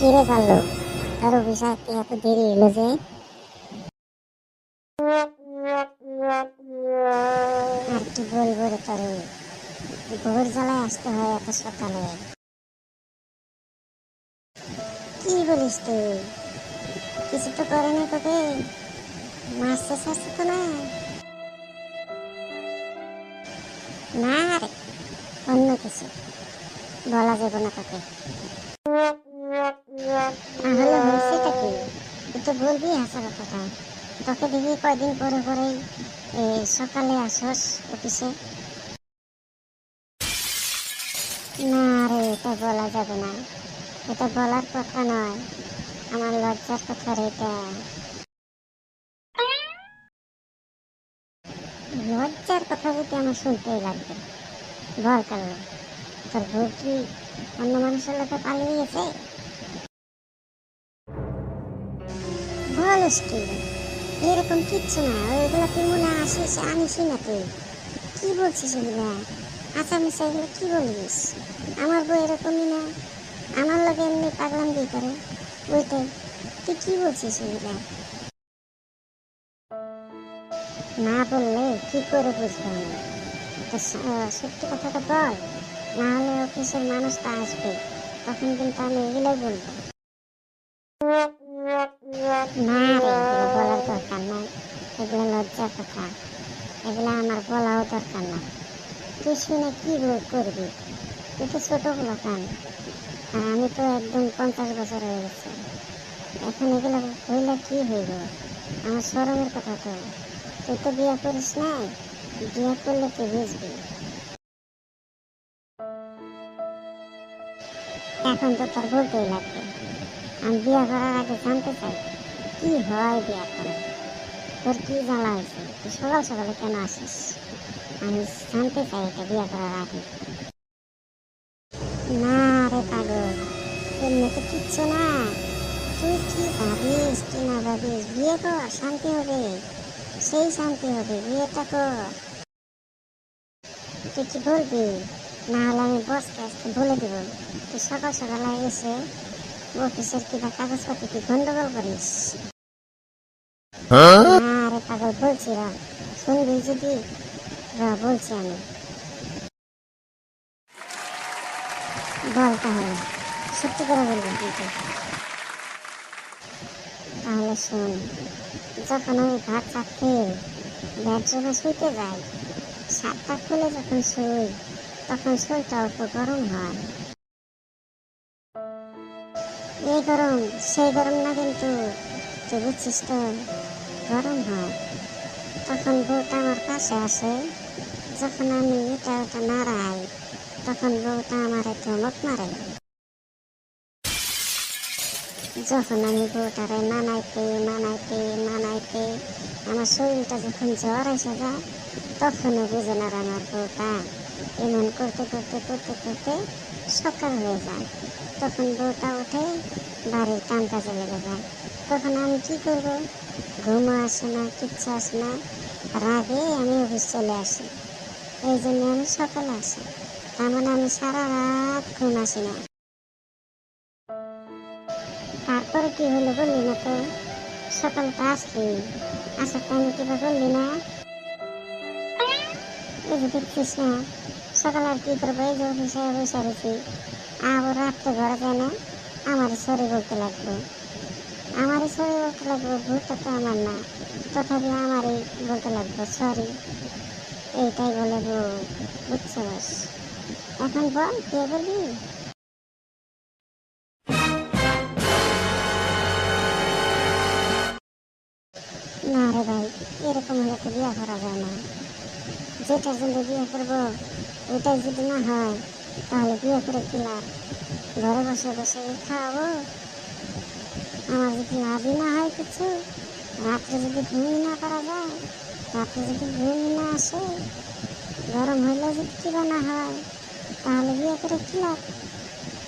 কিরে কাল্লু, তোর অফিসে এত দেরি হলো যে? আর কি বলবো রে তোরে, ভোর জ্বালায় আসতে হয় এত সকালে। কি বলিস তুই? কিছু তো করেনি তোকে? মারছে সারছে তো না? না রে, অন্য কিছু বলা যাবে না তোকে। তাহলে হয়েছেটা কি? তুই তো বলবি হাসা কথাটা। তোকে দেখি কয়দিন পরে পরেই সকালে আসস অফিসে। না রে, এটা বলা যাবে না, এটা বলার কথা নয়, আমার লজ্জার কথা রে এটা। লজ্জার কথা যদি আমার শুনতেই লাগবে, বল কারণ তোর বউ কি অন্য মানুষের লোকে পালিয়ে গেছে? বলিস কি? এরকম কিচ্ছু না, ওইগুলো তুই মনে আসিস আনিসই না তুই। কি বলছিস এগুলা? আচ্ছা মিশা এগুলো কি বলিস? আমার বউ এরকমই না, আমার লোকে এমনি পাগলাম দিয়ে করে ওইটাই। তুই কি বলছিস এগুলা? না বললে কি করে বুঝবো আমি? তো সত্যি কথাটা বল, না হলে অফিসের মানুষটা আসবে, তখন কিন্তু আমি এগুলোই বলবো। না রে, এগুলো বলার দরকার নাই, এগুলো লজ্জার কথা, এগুলো আমার বলাও দরকার না। তুই শুনে কি করবি? তুই তো ছোট কান, আর আমি তো একদম 50 বছর হয়ে গেছে। এখন এগুলো হইলে কি হইব? আমার শরমের কথা তো। তুই তো বিয়ে করিস নাই, বিয়ে করলে তুই বুঝবি। এখন তো তোর বলতেই লাগবে, আমি বিয়ে করার আগে জানতে চাই কি হয় বিয়ে করে, তোর কি জ্বালা হয়েছে, তুই সকাল সকালে কেন আসিস? আমি জানতে চাই এটা বিয়ে করার আগে। না রে পাগল, এমনি তো কিচ্ছু না। তুই কি ভাবিস কি না ভাবিস, বিয়ে কর, শান্তি হবে, সেই শান্তি হবে, বিয়েটা কর। তুই কি বলবি? না হলে আমি বসকে আজকে বলে দিব তুই সকাল সকালে এসে অফিসের কিবা কাগজপত্র কি গন্ডগোল করিস। না রে পাগল, বলছি রা, শুনবি যদি? বলছি আমি, বল তাহলে, সত্যি করে বলবি কিন্তু। তাহলে শোন, যখন আমি ভাত চাপ খেয়ে বেডরুমে শুইতে যাই, ছাদটা খুলে যখন শুই, তখন শরীরটা অল্প গরম হয়। এই গরম সেই গরম না কিন্তু, তুই বুঝছিস তো, গরম হয়। তখন বউটা আমার পাশে আসে, যখন আমি এটা ওটা নাড়াই, তখন বউটা আমার ধমক মারে। যখন আমি বউটারে নানাইতে নানাইতে নানাইতে আমার শরীরটা যখন জ্বর এসে যায়, তখনও বুঝে না আমার বউটা। এমন করতে করতে করতে করতে সকাল হয়ে যায়, তখন বউটা উঠে বাড়ির কাম কাজে লেগে যায়। তখন আমি কি করব? ঘুমও আসে না, কিচ্ছু আসে না, রাগে আমি অফিস চলে আসি। এই জন্য আমি সকালে আসি, তার মানে আমি সারা রাত ঘুম আসি না। তারপরে কি হলো বললি না তো? সকালে তো আসলি, আসার টাইমে কিবা বললি না? এই যে দেখছিস না, সকালে আর কি করবো, এই যে অফিসে বসে রয়েছি, আবার রাত্রে ঘরে যায় না, আমারই সরি বলতে লাগলো, আমারই সরি বলতে লাগবো, ভুলটা তো আমার না, তথাপি আমারই বলতে লাগবো সরি। এইটাই বলে বউ, বুঝছস? এখন বল বিয়ে করবি? না রে ভাই, এরকম হলে তো বিয়ে করা যায় না। যেটার জন্য বিয়ে করবো ওইটাই যদি না হয়, তাহলে বিয়ে করে কি লাভ? ঘরে বসে বসে খাওয়াবো, আমার যদি লাভই না হয় কিছু, রাত্রে যদি ঘুমই না করা যায়, রাত্রে যদি ঘুমই না আসে, গরম হইলেও যদি কিবা না হয়, তাহলে বিয়ে করে কি লাভ?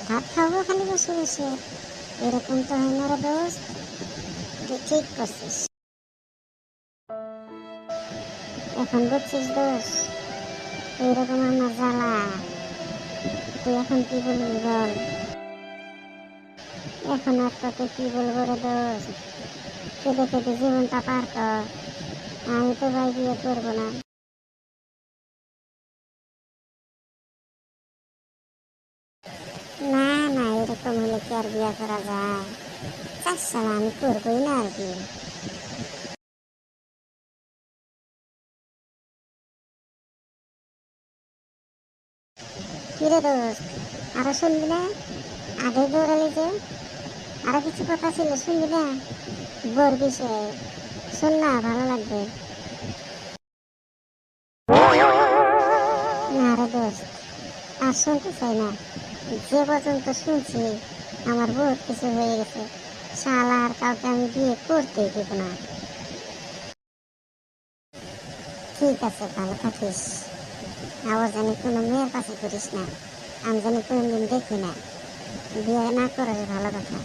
ভাত খাবো খালি বসে বসে, এরকম তো হয় না রে দোস্ত। তুই ঠিক করছিস। এখন বুঝছিস দোষ, এইরকম আমার জ্বালা। তুই এখন কি বলবি বল? এখন আর তোকে কি বলবো রে দোস্ত, কেঁদে কেঁদে জীবনটা পার কর। আমি তো ভাই বিয়ে করবো না। না না, এরকম হলে কি আর বিয়ে করা যায়? চার আমি করবোই না আর কি। কিরে দোস্ত, আরো শুনবি না? আগে দৌড়ালি যে, আরো কিছু কথা ছিল, শুনবি না? বোর বিষয়ে শোন না, ভালো লাগবে। না রে দোস্ত, আর শুনতে চাই না। যে পর্যন্ত শুনছি আমার বহুত কিছু হয়ে গেছে। শালা আর কাউকে আমি বিয়ে করতেই দেব না। ঠিক আছে, ভালো থাকিস। আবার জানি কোনো মেয়ের পাশে করিস না। আমি জানি কোনোদিন দেখি না। বিয়ে না করার ভালো কথা।